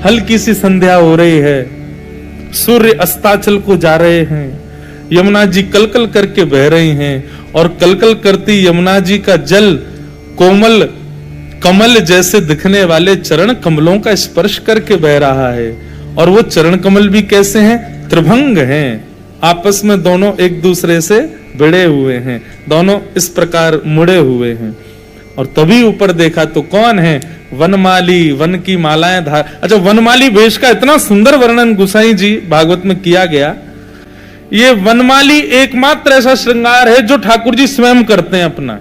हल्की सी संध्या हो रही है, सूर्य अस्ताचल को जा रहे हैं, यमुना जी कलकल करके बह रही हैं और कलकल करती यमुना जी का जल कोमल कमल जैसे दिखने वाले चरण कमलों का स्पर्श करके बह रहा है। और वो चरण कमल भी कैसे हैं? त्रिभंग हैं, आपस में दोनों एक दूसरे से भिड़े हुए हैं, दोनों इस प्रकार मुड़े हुए हैं। और तभी ऊपर देखा तो कौन है? वनमाली, वन की मालाएं धार। अच्छा, वनमाली वेश का इतना सुंदर वर्णन गोसाई जी भागवत में किया गया। ये वनमाली एकमात्र ऐसा श्रृंगार है जो ठाकुर जी स्वयं करते हैं अपना।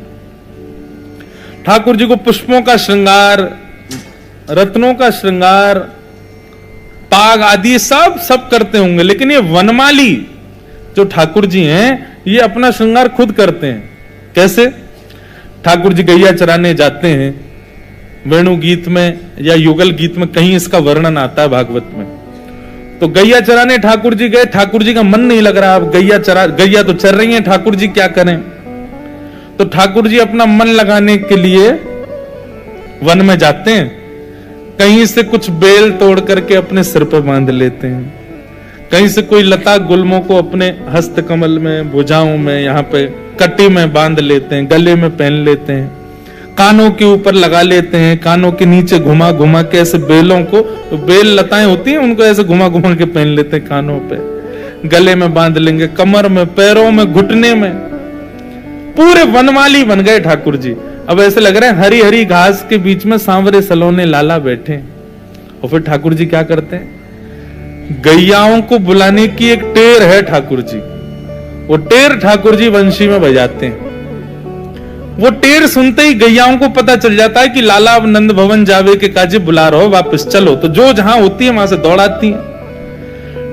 ठाकुर जी को पुष्पों का श्रृंगार, रत्नों का श्रृंगार, पाग आदि सब करते होंगे, लेकिन ये वनमाली जो ठाकुर जी हैं ये अपना श्रृंगार खुद करते हैं। कैसे? ठाकुर जी गैया चराने जाते हैं, वेणु गीत में या युगल गीत में कहीं इसका वर्णन आता है भागवत में। तो गैया चराने ठाकुर जी गए, ठाकुर जी का मन नहीं लग रहा, अब गैया तो चर रही हैं, ठाकुर जी क्या करें? तो ठाकुर जी अपना मन लगाने के लिए वन में जाते हैं, कहीं से कुछ बेल तोड़ करके अपने सिर पर बांध लेते हैं, कहीं से कोई लता गुल्मों को अपने हस्त कमल में, भुजाओं में, यहाँ पे कटी में बांध लेते हैं, गले में पहन लेते हैं, कानों के ऊपर लगा लेते हैं, कानों के नीचे घुमा घुमा के ऐसे बेलों को, तो बेल लताएं होती हैं उनको ऐसे घुमा घुमा के पहन लेते हैं, कानों पे, गले में बांध लेंगे, कमर में, पैरों में, घुटने में, पूरे वनमाली बन गए ठाकुर जी। अब ऐसे लग रहे हैं हरी हरी घास के बीच में सांवरे सलोने लाला बैठे। और फिर ठाकुर जी क्या करते हैं? गैयाओं को बुलाने की एक टेर है ठाकुर जी, वो टेर ठाकुर जी वंशी में बजाते हैं। वो टेर सुनते ही गैयाओं को पता चल जाता है कि लाला अब नंद भवन जावे के काजे बुला रहो, वापस चलो। तो जो जहां होती है वहां से दौड़ाती है।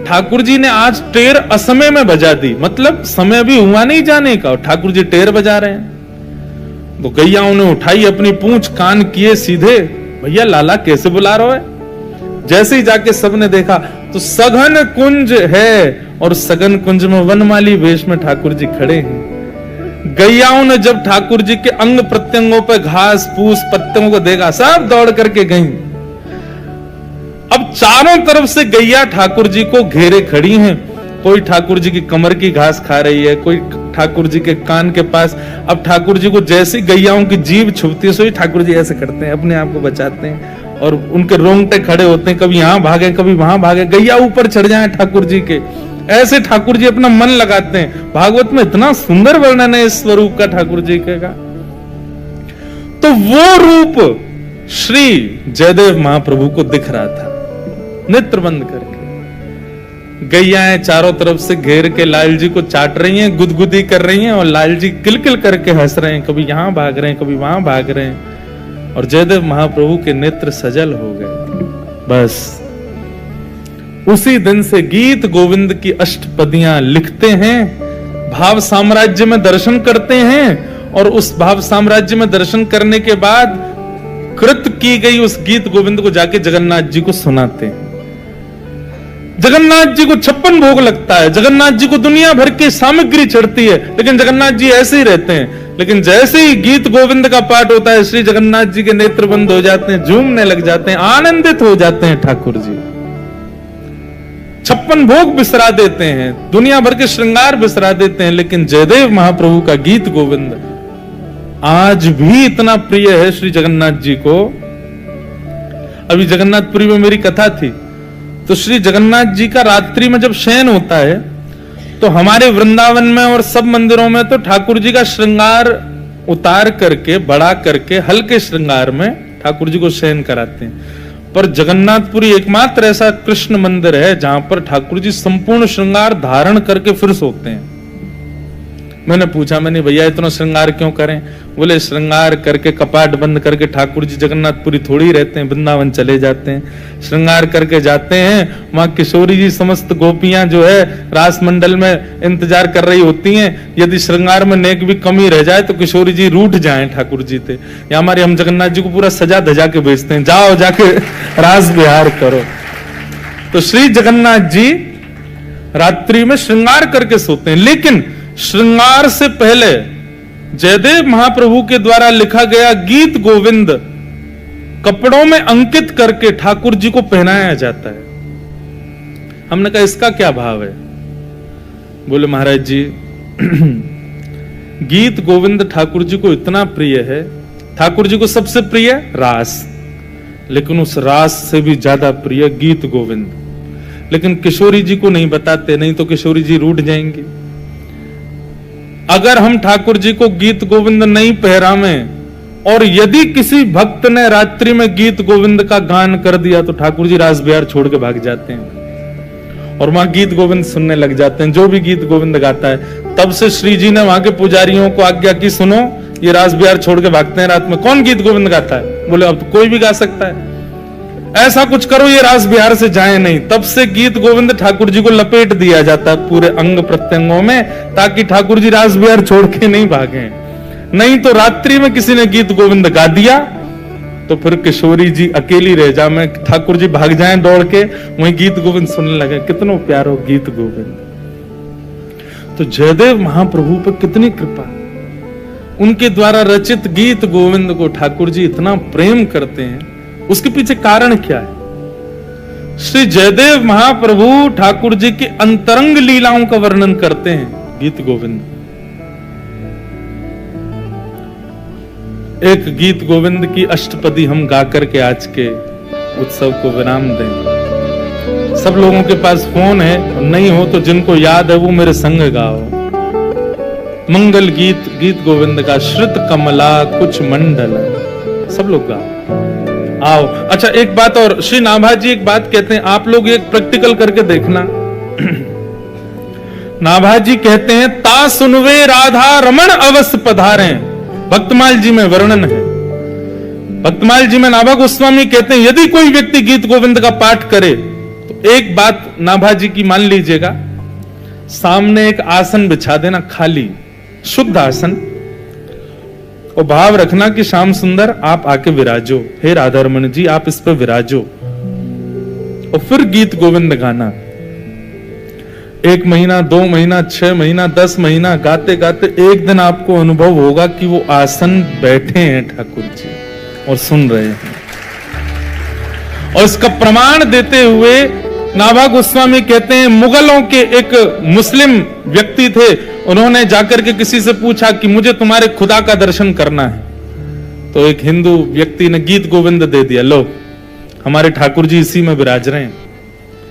ठाकुर जी ने आज टेर असमय में बजा दी, मतलब समय भी हुआ नहीं जाने का, और ठाकुर जी टेर बजा रहे हैं। तो गैयाओं ने उठाई अपनी पूंछ, कान किए सीधे, भैया लाला कैसे बुला रहे हो? जैसे ही जाके सबने देखा तो सघन कुंज है, और सघन कुंज में वनमाली वेश में ठाकुर जी खड़े हैं। गैयाओं ने जब ठाकुर जी के अंग प्रत्यंगों पर घास फूस पत्तों को देखा, सब दौड़ करके गईं। अब चारों तरफ से गैया ठाकुर जी को घेरे खड़ी हैं, कोई ठाकुर जी की कमर की घास खा रही है, कोई ठाकुर जी के कान के पास। अब ठाकुर जी को जैसी गैयाओं की जीभ छुपती है, सो ही ठाकुर जी ऐसे करते हैं, अपने आप को बचाते हैं, और उनके रोंगटे खड़े होते हैं, कभी यहां भागे कभी वहां भागे, गैया ऊपर चढ़ जाए ठाकुर जी के, ऐसे ठाकुर जी अपना मन लगाते हैं। भागवत में इतना सुंदर वर्णन है इस स्वरूप का ठाकुर जी का। तो वो रूप श्री जयदेव महाप्रभु को दिख रहा था, नेत्र बंद करके। गैयाएं चारों तरफ से घेर के लाल जी को चाट रही हैं, गुदगुदी कर रही हैं, और लाल जी किलकिल करके हंस रहे हैं, कभी यहां भाग रहे हैं कभी वहां भाग रहे हैं, और जयदेव महाप्रभु के नेत्र सजल हो गए। बस उसी दिन से गीत गोविंद की अष्टपदियां लिखते हैं, भाव साम्राज्य में दर्शन करते हैं, और उस भाव साम्राज्य में दर्शन करने के बाद कृत की गई उस गीत गोविंद को जाके जगन्नाथ जी को सुनाते हैं। जगन्नाथ जी को 56 भोग लगता है, जगन्नाथ जी को दुनिया भर की सामग्री चढ़ती है, लेकिन जगन्नाथ जी ऐसे ही रहते हैं। लेकिन जैसे ही गीत गोविंद का पाठ होता है, श्री जगन्नाथ जी के नेत्र बंद हो जाते हैं, झूमने लग जाते हैं, आनंदित हो जाते हैं ठाकुर जी। 56 भोग बिसरा देते हैं, दुनिया भर के श्रृंगार बिसरा देते हैं, लेकिन जयदेव महाप्रभु का गीत गोविंद आज भी इतना प्रिय है श्री जगन्नाथ जी को। अभी जगन्नाथपुरी में मेरी कथा थी, तो श्री जगन्नाथ जी का रात्रि में जब शयन होता है, तो हमारे वृंदावन में और सब मंदिरों में तो ठाकुर जी का श्रृंगार उतार करके, बड़ा करके, हल्के श्रृंगार में ठाकुर जी को शयन कराते हैं। पर जगन्नाथपुरी एकमात्र ऐसा कृष्ण मंदिर है जहां पर ठाकुर जी संपूर्ण श्रृंगार धारण करके फिर सोते हैं। मैंने पूछा, मैंने भैया इतना श्रृंगार क्यों करें? बोले श्रृंगार करके कपाट बंद करके ठाकुर जी जगन्नाथपुरी थोड़ी रहते हैं, वृंदावन चले जाते हैं। श्रृंगार करके जाते हैं, वहां किशोरी जी समस्त गोपियां जो है रास मंडल में इंतजार कर रही होती हैं। यदि श्रृंगार में नेक भी कमी रह जाए तो किशोरी जी रूठ जाएं ठाकुर जी थे, या हमारे हम जगन्नाथ जी को पूरा सजा धजा के भेजते हैं, जाओ जाके रास विहार करो। तो श्री जगन्नाथ जी रात्रि में श्रृंगार करके सोते हैं, लेकिन श्रृंगार से पहले जयदेव महाप्रभु के द्वारा लिखा गया गीत गोविंद कपड़ों में अंकित करके ठाकुर जी को पहनाया जाता है। हमने कहा इसका क्या भाव है? बोले महाराज जी गीत गोविंद ठाकुर जी को इतना प्रिय है, ठाकुर जी को सबसे प्रिय रास, लेकिन उस रास से भी ज्यादा प्रिय गीत गोविंद। लेकिन किशोरी जी को नहीं बताते, नहीं तो किशोरी जी रूठ जाएंगी। अगर हम ठाकुर जी को गीत गोविंद नहीं पहरावें और यदि किसी भक्त ने रात्रि में गीत गोविंद का गान कर दिया तो ठाकुर जी रास बिहार छोड़ के भाग जाते हैं और वहां गीत गोविंद सुनने लग जाते हैं, जो भी गीत गोविंद गाता है। तब से श्री जी ने वहां के पुजारियों को आज्ञा की, सुनो ये रास बिहार छोड़ के भागते हैं रात में, कौन गीत गोविंद गाता है? बोले अब तो कोई भी गा सकता है, ऐसा कुछ करो ये रास बिहार से जाए नहीं। तब से गीत गोविंद ठाकुर जी को लपेट दिया जाता है पूरे अंग प्रत्यंगों में, ताकि ठाकुर जी रास बिहार छोड़ के नहीं भागे। नहीं तो रात्रि में किसी ने गीत गोविंद गा दिया तो फिर किशोरी जी अकेली रह जा, मैं ठाकुर जी भाग जाएं दौड़ के, वहीं गीत गोविंद सुनने लगे। कितनो प्यारो गीत गोविंद। तो जयदेव महाप्रभु पर कितनी कृपा, उनके द्वारा रचित गीत गोविंद को ठाकुर जी इतना प्रेम करते हैं। उसके पीछे कारण क्या है? श्री जयदेव महाप्रभु ठाकुर जी की अंतरंग लीलाओं का वर्णन करते हैं गीत गोविंद। एक गीत गोविंद की अष्टपदी हम गा करके आज के उत्सव को विराम दें। सब लोगों के पास फोन है, नहीं हो तो जिनको याद है वो मेरे संग गाओ। मंगल गीत गीत गोविंद का श्रुत कमला कुछ मंडल, सब लोग गाओ आओ। अच्छा एक बात और, श्री नाभा जी एक बात कहते हैं, आप लोग एक प्रैक्टिकल करके देखना। नाभा जी कहते हैं ता सुनवे राधा रमण अवश्य पधारे, भक्तमाल जी में वर्णन है। भक्तमाल जी में नाभा गोस्वामी कहते हैं यदि कोई व्यक्ति गीत गोविंद का पाठ करे तो एक बात नाभा जी की मान लीजिएगा, सामने एक आसन बिछा देना, खाली शुद्ध आसन, और भाव रखना कि श्याम सुंदर आप आके विराजो, हे राधा रमन जी आप इस पर विराजो, और फिर गीत गोविंद गाना। 1 महीना 2 महीना 6 महीना 10 महीना गाते गाते एक दिन आपको अनुभव होगा कि वो आसन बैठे हैं ठाकुर जी और सुन रहे हैं। और इसका प्रमाण देते हुए नाभा गोस्वामी कहते हैं मुगलों के एक मुस्लिम व्यक्ति थे, उन्होंने जाकर के किसी से पूछा कि मुझे तुम्हारे खुदा का दर्शन करना है, तो एक हिंदू व्यक्ति ने गीत गोविंद दे दिया, लो हमारे ठाकुर जी इसी में विराज रहे हैं,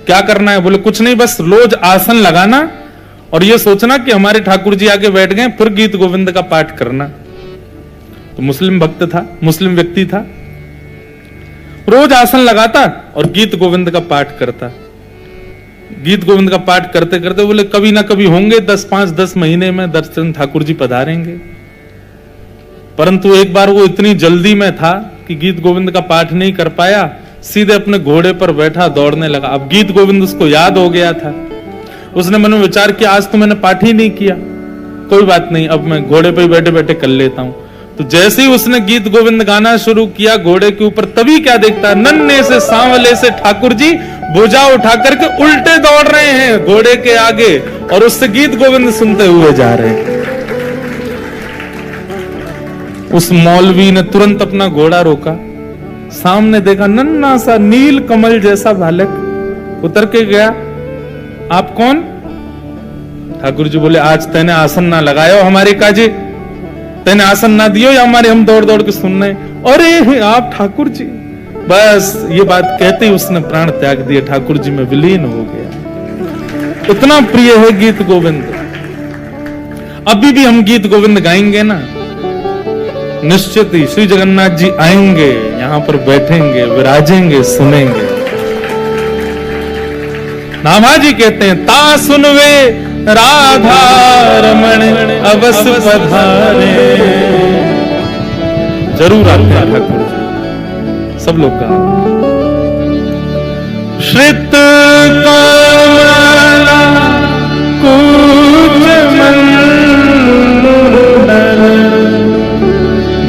क्या करना है? बोले कुछ नहीं, बस रोज आसन लगाना और ये सोचना कि हमारे ठाकुर जी आगे बैठ गए, फिर गीत गोविंद का पाठ करना। तो मुस्लिम भक्त था, मुस्लिम व्यक्ति था, रोज आसन लगाता और गीत गोविंद का पाठ करता। गीत गोविंद का पाठ करते करते बोले कभी ना कभी होंगे 5-10 महीने में दर्शन ठाकुर जी पधारेंगे। परंतु एक बार वो इतनी जल्दी में था कि गीत गोविंद का पाठ नहीं कर पाया, सीधे अपने घोड़े पर बैठा दौड़ने लगा। अब गीत गोविंद उसको याद हो गया था, उसने मन में विचार किया आज तो मैंने पाठ ही नहीं किया, कोई बात नहीं अब मैं घोड़े पर बैठे बैठे कर लेता हूं। तो जैसे ही उसने गीत गोविंद गाना शुरू किया घोड़े के ऊपर, तभी क्या देखता है, नन्हे से सांवले से ठाकुर जी भुजा उठा करके उल्टे दौड़ रहे हैं घोड़े के आगे और उससे गीत गोविंद सुनते हुए जा रहे हैं। उस मौलवी ने तुरंत अपना घोड़ा रोका, सामने देखा नन्हा सा नील कमल जैसा बालक उतर के गया। आप कौन? ठाकुर जी बोले आज तेने आसन ना लगाया हमारे काजे, तेने आसन ना दियो या हमारे हम दौड़ दौड़ के सुन रहे। अरे आप ठाकुर जी, बस ये बात कहते ही उसने प्राण त्याग दिए, ठाकुर जी में विलीन हो गया। इतना प्रिय है गीत गोविंद। अभी भी हम गीत गोविंद गाएंगे ना, निश्चित ही श्री जगन्नाथ जी आएंगे, यहां पर बैठेंगे, विराजेंगे, सुनेंगे। नाभा जी कहते हैं ता सुनवे राधा रमण अवश्य पधारे, जरूर आते हैं ठाकुर जी, सब लोग का। श्रित कमला कुच मंडल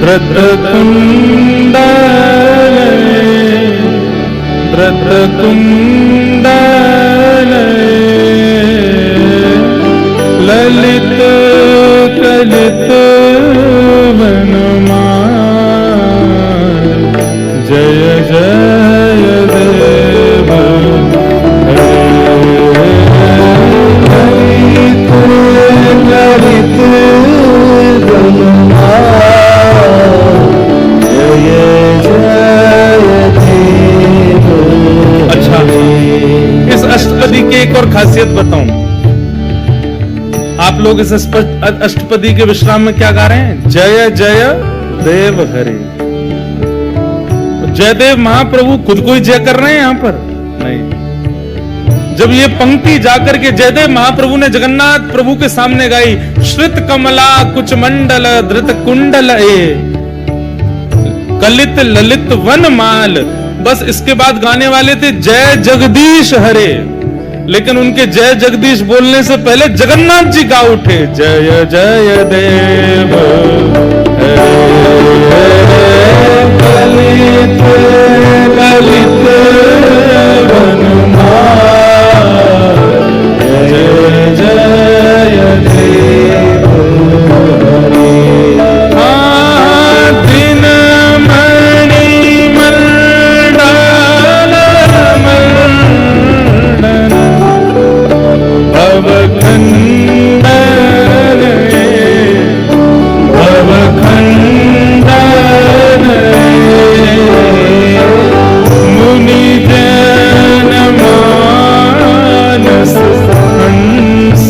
धृत कुंडल धृत कुंडल ललित कलित वनमाल जय अष्टपदी की एक और खासियत बताऊं, आप लोग इस अष्टपदी के विश्राम में क्या गा रहे हैं? जय जय देव हरे। जयदेव महाप्रभु खुद को ही जय कर रहे हैं यहां पर? नहीं। जब ये पंक्ति जाकर के जयदेव महाप्रभु ने जगन्नाथ प्रभु के सामने गाई, श्रित कमला कुच मंडल धृत कुंडल कलित ललित वन माल, बस इसके बाद गाने वाले थे जय जगदीश हरे, लेकिन उनके जय जगदीश बोलने से पहले जगन्नाथ जी गा उठे, जय जय देव ललित ललित वनमाल, जय जय देव दिन मणि मंडल मंडन भवखंडन भवखंडन मुनि जन मानस हंस,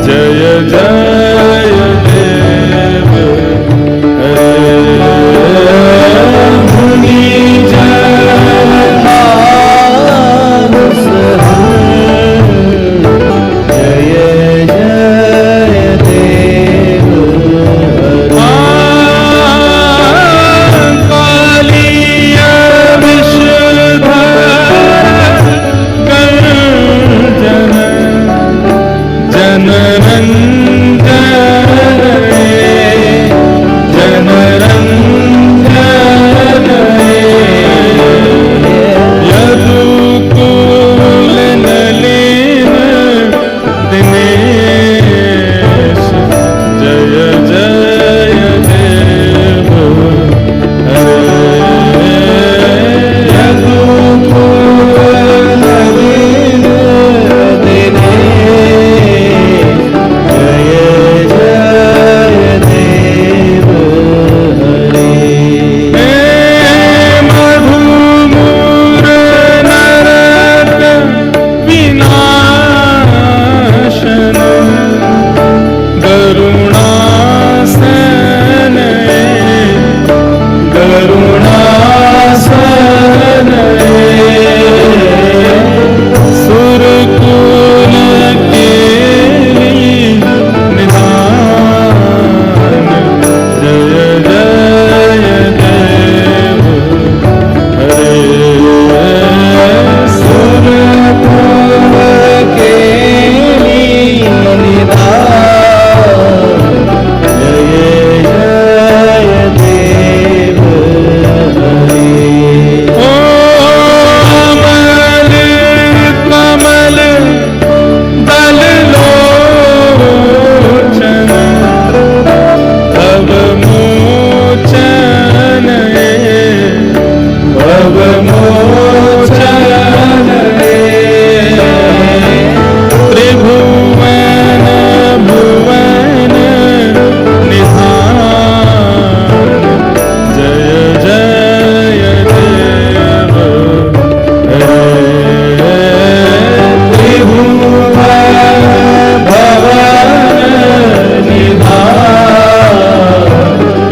जय जय देव मुनि जन मानस हंस, जय जय देव कालिय विषधर गंजन जनरंजन जनरंजन यदुकुल नलिन दिनेश, जय जय देव हरे। यदुकुल नलिन दिनेश, जय जय देव हरे। मधुमूर नरक विनाशन गरुणासन गरुणासन सुरकुल के निधान, जय जय देव हरे। सुरकुल के निधान, जय जय देव हरे। ओ अमल कमल दल लोचन भव मोचन भव मोचन त्रिभुवन भुवन निधान, जय जय देव हरे। त्रिभुवन भवन निधान,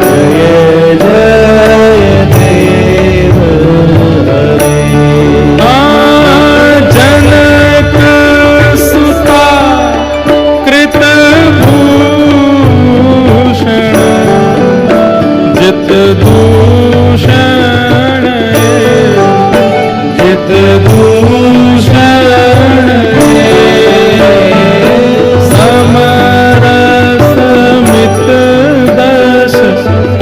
जय जय देव हरे। जनक सुता कृत भूषण जित दूषण जित दूषण समरस मित दश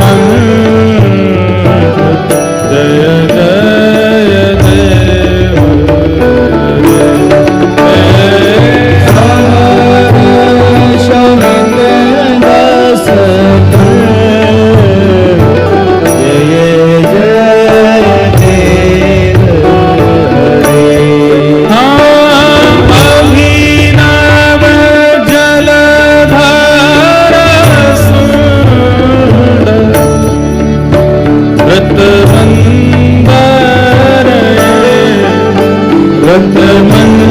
अंत, जय जय देव समरस मित दश अंत, जय जय देव हरे। अभिनव जलधर सुंदर व्रतबंधर व्रतबंधर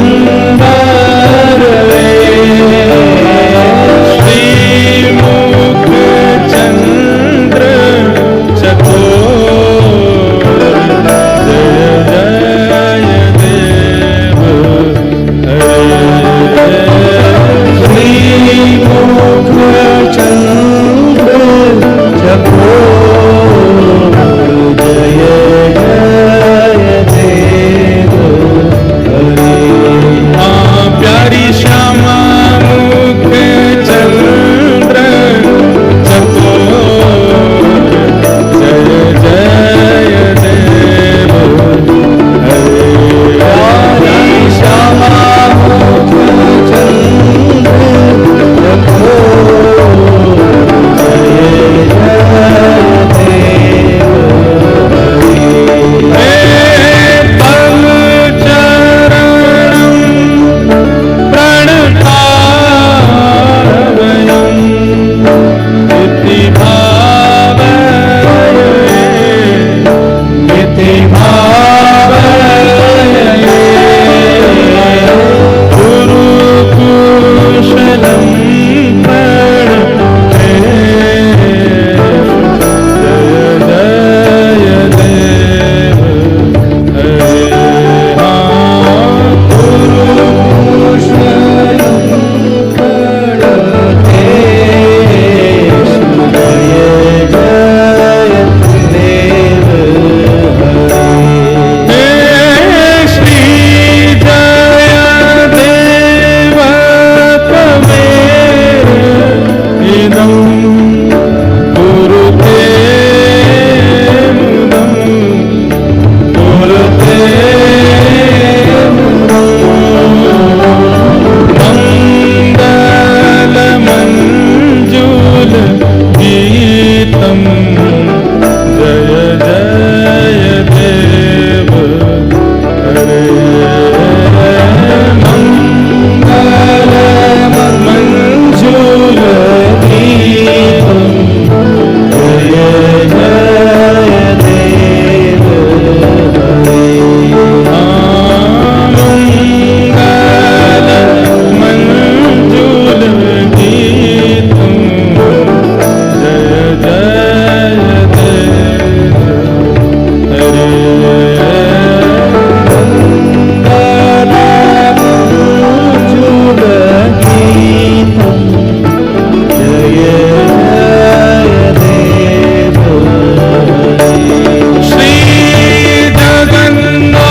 मंजूल गीतम जय जय देव हरे मंगल मंजूल गीतम जय जय देव हरे मंगल मंजूल गीतम जय जय देव हरे मंगल मंजूल गीतम जय जय देव श्री जगन्नाथ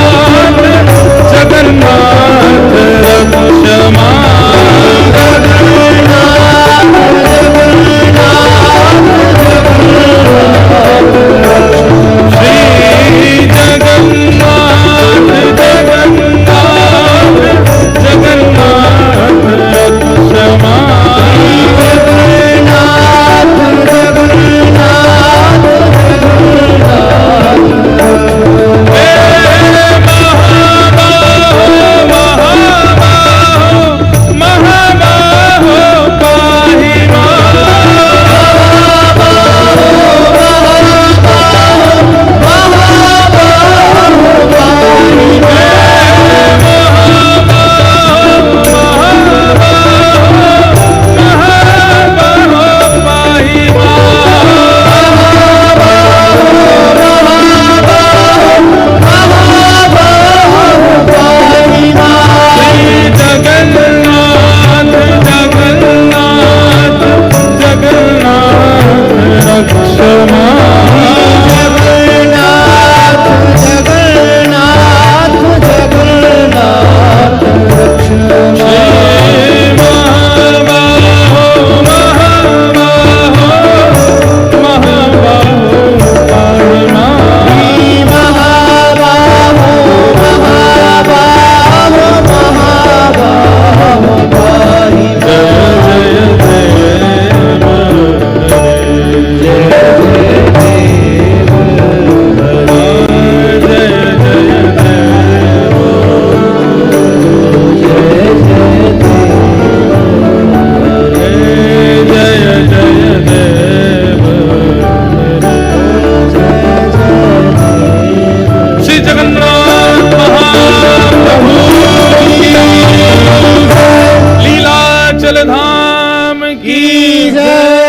जगन्नाथ जगन्नाथ रक्षमा श्री जगन्नाथ जगन्नाथ जगन्नाथ रक्षमा महाबाहो पाहि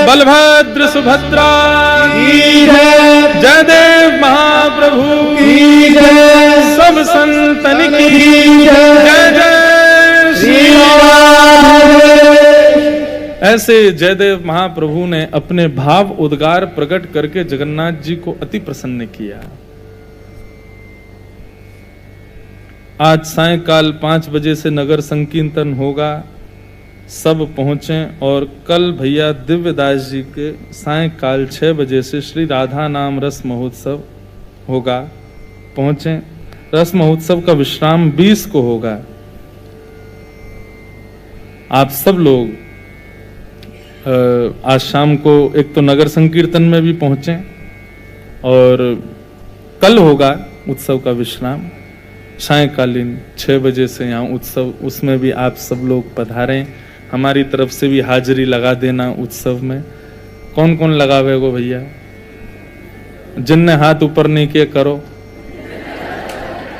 बलभद्र सुभद्रा की जय, जयदेव महाप्रभु की जय, सब संतन की जय, जय श्री राम। ऐसे जयदेव महाप्रभु ने अपने भाव उद्गार प्रकट करके जगन्नाथ जी को अति प्रसन्न किया। आज सायंकाल 5 बजे से नगर संकीर्तन होगा, सब पहुंचें। और कल भैया दिव्यदास जी के सायंकाल 6 बजे से श्री राधा नाम रस महोत्सव होगा, पहुंचें। रस महोत्सव का विश्राम 20 को होगा। आप सब लोग आज शाम को एक तो नगर संकीर्तन में भी पहुंचें और कल होगा उत्सव का विश्राम सायंकालीन 6 बजे से यहाँ उत्सव, उसमें भी आप सब लोग पधारें। हमारी तरफ से भी हाजिरी लगा देना उत्सव में। कौन कौन लगावे गो भैया? जिनने हाथ ऊपर नहीं किए करो,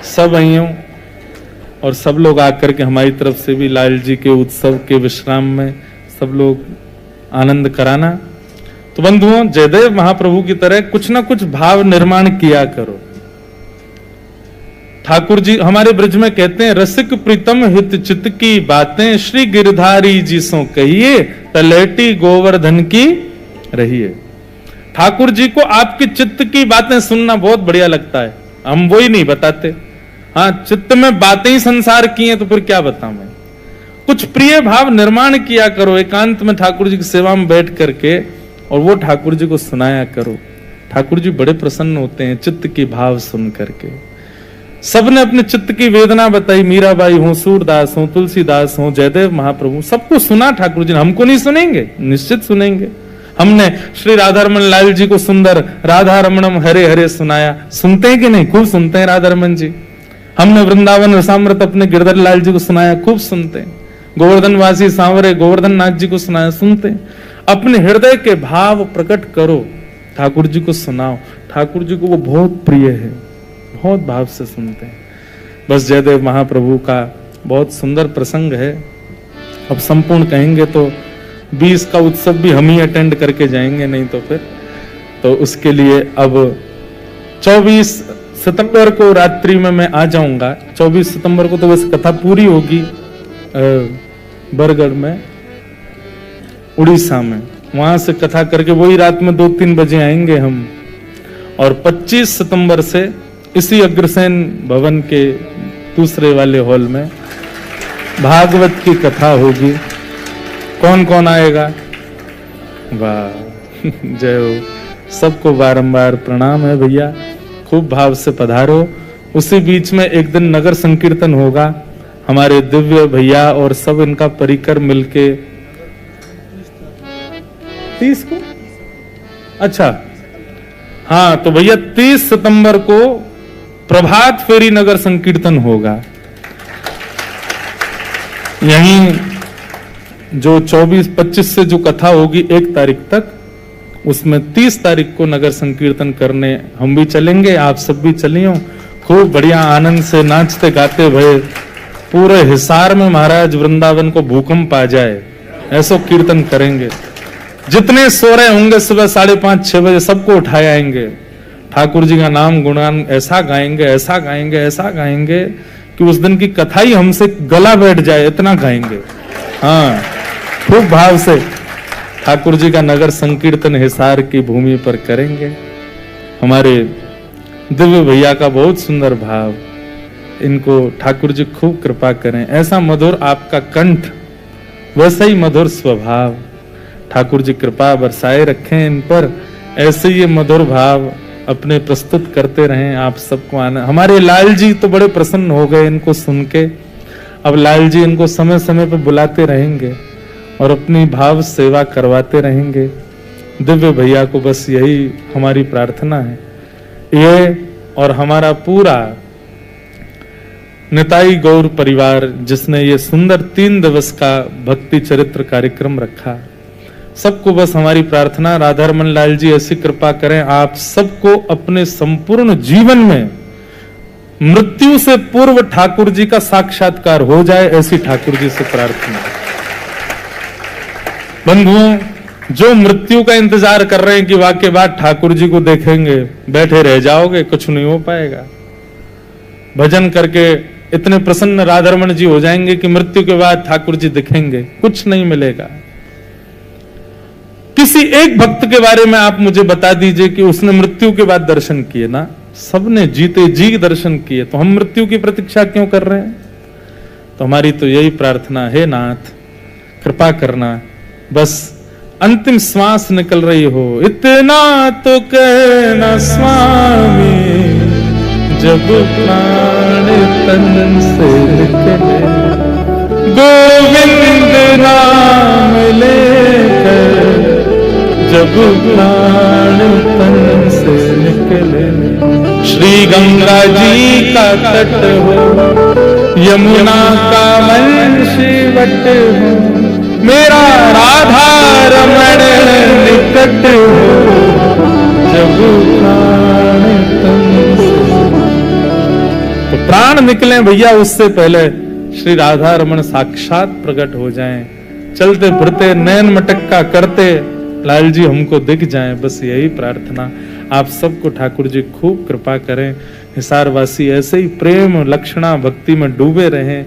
सब आइयों और सब लोग आकर के हमारी तरफ से भी लाल जी के उत्सव के विश्राम में सब लोग आनंद कराना। तो बंधुओं, जयदेव महाप्रभु की तरह कुछ ना कुछ भाव निर्माण किया करो। ठाकुर जी हमारे ब्रज में कहते हैं, रसिक प्रीतम हित चित्त की बातें श्री गिरधारी जी सो कहिए, तलेटी गोवर्धन की रहिए। ठाकुर जी को आपकी चित्त की बातें सुनना बहुत बढ़िया लगता है, हम वो ही नहीं बताते। हाँ, चित्त में बातें ही संसार की हैं तो फिर क्या बताऊं मैं। कुछ प्रिय भाव निर्माण किया करो एकांत में ठाकुर जी की सेवा में बैठ करके, और वो ठाकुर जी को सुनाया करो। ठाकुर जी बड़े प्रसन्न होते हैं चित्त की भाव सुन करके। सबने अपने चित्त की वेदना बताई, मीराबाई हो, सूरदास हो, तुलसीदास हो, जयदेव महाप्रभु, सबको सुना ठाकुर जी ने। हमको नहीं सुनेंगे? निश्चित सुनेंगे। हमने श्री राधारमण लाल जी को सुंदर राधा रमणम हरे हरे सुनाया, सुनते हैं कि नहीं? खूब सुनते हैं राधारमण जी। हमने वृंदावन रसामृत अपने गिरधर लाल जी को सुनाया, खूब सुनते हैं। गोवर्धन वासी सांवरे गोवर्धन नाथ जी को सुनाया, सुनते हैं। अपने हृदय के भाव प्रकट करो, ठाकुर जी को सुनाओ। ठाकुर जी को वो बहुत प्रिय है, बहुत भाव से सुनते हैं। बस जयदेव महाप्रभु का बहुत सुंदर प्रसंग है। अब संपूर्ण कहेंगे तो 20 का उत्सव भी हम ही अटेंड करके जाएंगे, नहीं तो फिर तो उसके लिए अब 24 सितंबर को रात्रि में मैं आ जाऊंगा। 24 सितंबर को तो बस कथा पूरी होगी बरगढ़ में, उड़ीसा में। वहां से कथा करके वही रात में 2-3 बजे आएंगे हम। और 25 सितंबर से इसी अग्रसेन भवन के दूसरे वाले हॉल में भागवत की कथा होगी। कौन कौन आएगा? वाह, जय हो। सबको बारंबार प्रणाम है भैया, खूब भाव से पधारो। उसी बीच में एक दिन नगर संकीर्तन होगा, हमारे दिव्य भैया और सब इनका परिकर मिलके 30 को, अच्छा हाँ, तो भैया 30 सितंबर को प्रभात फेरी नगर संकीर्तन होगा। यहीं जो 24-25 से जो कथा होगी 1 तारीख तक, उसमें 30 तारीख को नगर संकीर्तन करने हम भी चलेंगे, आप सब भी चलियो। खूब बढ़िया आनंद से नाचते गाते भये पूरे हिसार में महाराज वृंदावन को भूकंप आ जाए, ऐसा कीर्तन करेंगे। जितने सो रहे होंगे सुबह 5:30-6 बजे सबको उठाए आएंगे। ठाकुर जी का नाम गुणगान ऐसा गाएंगे, ऐसा गाएंगे, ऐसा गाएंगे कि उस दिन की कथा ही हमसे गला बैठ जाए, इतना गाएंगे। हाँ, खूब भाव से ठाकुर जी का नगर संकीर्तन हिसार की भूमि पर करेंगे। हमारे दिव्य भैया का बहुत सुंदर भाव, इनको ठाकुर जी खूब कृपा करें। ऐसा मधुर आपका कंठ, वैसा ही मधुर स्वभाव, ठाकुर जी कृपा बरसाए रखें इन पर। ऐसे ये मधुर भाव अपने प्रस्तुत करते रहें, आप सबको आना। हमारे लाल जी तो बड़े प्रसन्न हो गए इनको सुन के। अब लाल जी इनको समय समय पर बुलाते रहेंगे और अपनी भाव सेवा करवाते रहेंगे। दिव्य भैया को बस यही हमारी प्रार्थना है। ये और हमारा पूरा निताई गौर परिवार जिसने ये सुंदर 3 दिवस का भक्ति चरित्र कार्यक्रम रखा, सबको बस हमारी प्रार्थना, राधारमण लाल जी ऐसी कृपा करें आप सबको अपने संपूर्ण जीवन में मृत्यु से पूर्व ठाकुर जी का साक्षात्कार हो जाए, ऐसी ठाकुर जी से प्रार्थना। बंधुओं, जो मृत्यु का इंतजार कर रहे हैं कि वाक्य बाद ठाकुर जी को देखेंगे, बैठे रह जाओगे, कुछ नहीं हो पाएगा। भजन करके इतने प्रसन्न राधारमण जी हो जाएंगे कि मृत्यु के बाद ठाकुर जी दिखेंगे, कुछ नहीं मिलेगा। किसी एक भक्त के बारे में आप मुझे बता दीजिए कि उसने मृत्यु के बाद दर्शन किए ना? सबने जीते जी दर्शन किए, तो हम मृत्यु की प्रतीक्षा क्यों कर रहे हैं? तो हमारी तो यही प्रार्थना है, नाथ कृपा करना। बस अंतिम श्वास निकल रही हो, इतना तो कहना स्वामी, जब प्राण तन से निकले, गोविंद नाम लेकर जब प्राण तन से निकले। श्री गंगा जी का तट हो, यमुना का वंशीवट हो, मेरा राधा रमण निकट हो, जब प्राण तन से। तो प्राण निकले भैया, उससे पहले श्री राधा रमण साक्षात प्रकट हो जाएं, चलते फिरते नयन मटक्का करते लाल जी हमको दिख जाएं। बस यही प्रार्थना। आप सबको ठाकुर जी खूब कृपा करें। हिसारवासी ऐसे ही प्रेम लक्षणा भक्ति में डूबे रहें।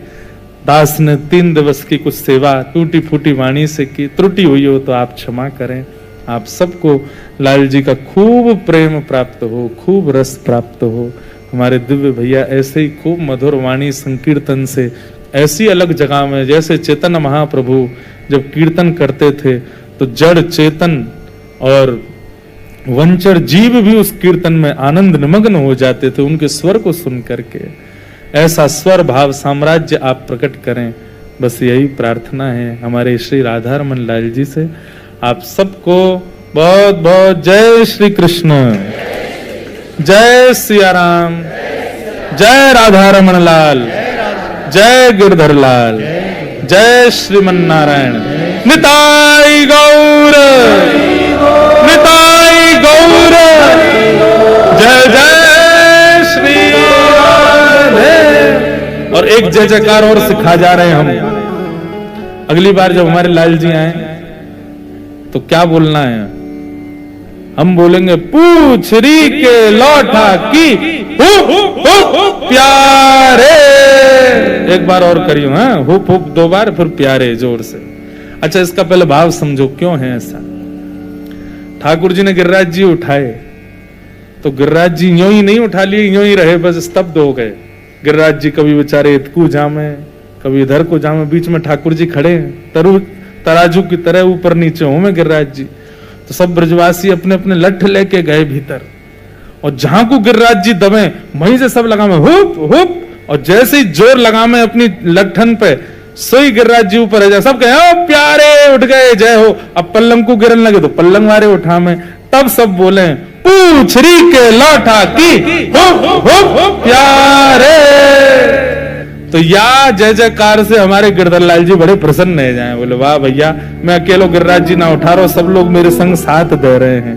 दास ने 3 दिवस की कुछ सेवा टूटी फूटी वाणी से की, त्रुटि हुई हो तो आप क्षमा करें। आप सबको लाल जी का खूब प्रेम प्राप्त हो, खूब रस प्राप्त हो। हमारे दिव्य भैया ऐसे ही खूब मधुर वाणी संकीर्तन से ऐसी अलग जगह में, जैसे चैतन्य महाप्रभु जब कीर्तन करते थे तो जड़ चेतन और वंचर जीव भी उस कीर्तन में आनंद निमग्न हो जाते थे उनके स्वर को सुन करके। ऐसा स्वर भाव साम्राज्य आप प्रकट करें, बस यही प्रार्थना है हमारे श्री राधा रमन लाल जी से। आप सबको बहुत बहुत जय श्री कृष्ण, जय सिया राम, जय राधा रमन लाल, जय गिरधर लाल, जय श्रीमन नारायण। निताई गौर, निताई गौर, जय जय श्री राधे। और एक जय जयकार और सिखा जा रहे हैं हम। अगली बार जब हमारे लाल जी आए तो क्या बोलना है? हम बोलेंगे पूछरी के लौटा की प्यारे। एक बार और करियो, हाँ, हुप हुप 2 बार, फिर प्यारे जोर से। अच्छा, इसका पहले भाव समझो क्यों है ऐसा। ठाकुर जी ने गिरिराज जी उठाए तो गिरिराज जी यूं ही नहीं उठा लिए, यूं ही रहे, बस स्तब्ध हो गए। गिरिराज जी कभी बेचारे इतकू जामे, कभी इधर को जामे, बीच में ठाकुर जी खड़े तराजू की तरह ऊपर नीचे हो में गिरिराज जी। तो सब ब्रजवासी अपने अपने लठ लेके गए भीतर, और जहां को गिरिराज जी दबे वहीं से सब लगा में हुप हुप, और जैसे ही जोर लगा में अपनी लठन पे सोई गिरिराज जी ऊपर है जाए, सब कहे ओ प्यारे उठ गए, जय हो। अब पल्लंग को गिरन लगे तो पल्लंग वारे उठा में, तब सब बोले पूछरी के लौटा की हुप हुप प्यारे। तो या जय जयकार से हमारे गिरधर लाल जी बड़े प्रसन्न रह जाएं, बोले वाह भैया, मैं अकेलो गिरिराज जी ना उठा रहा हूं, सब लोग मेरे संग साथ दे रहे हैं।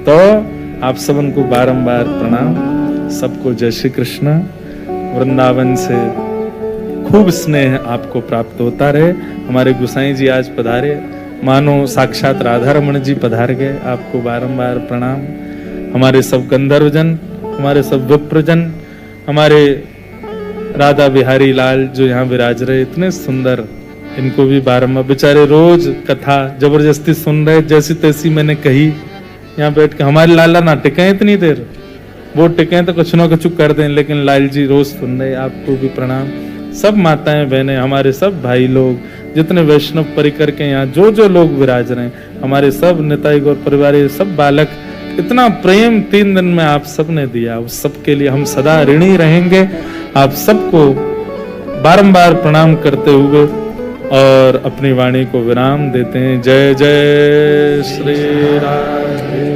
तो आप सबन को बारंबार प्रणाम, सबको जय श्री कृष्ण। वृंदावन से खूब स्नेह आपको प्राप्त होता रहे। हमारे गुसाई जी आज पधारे, मानो साक्षात राधा रमन जी पधार गए, आपको बारंबार प्रणाम। हमारे सब गंधर्वजन, हमारे सब विप्रजन, हमारे राधा बिहारी लाल जो यहाँ विराज रहे, इतने सुंदर, इनको भी बारंबार, बेचारे रोज कथा जबरदस्ती सुन रहे, जैसी तैसी मैंने कही, यहाँ बैठ के। हमारे लाला ना टिके इतनी देर, वो टिके तो कुछ ना कुछ कर दें, लेकिन लाल जी रोज सुन रहे। आपको भी प्रणाम। सब माताएं बहनें, हमारे सब भाई लोग, जितने वैष्णव परिकर के यहाँ जो जो लोग विराज रहे हैं, हमारे सब निताई गौर परिवार, सब बालक, इतना प्रेम 3 दिन में आप सबने दिया, उस सबके लिए हम सदा ऋणी रहेंगे। आप सबको बारंबार प्रणाम करते हुए और अपनी वाणी को विराम देते हैं। जय जय श्री राधे।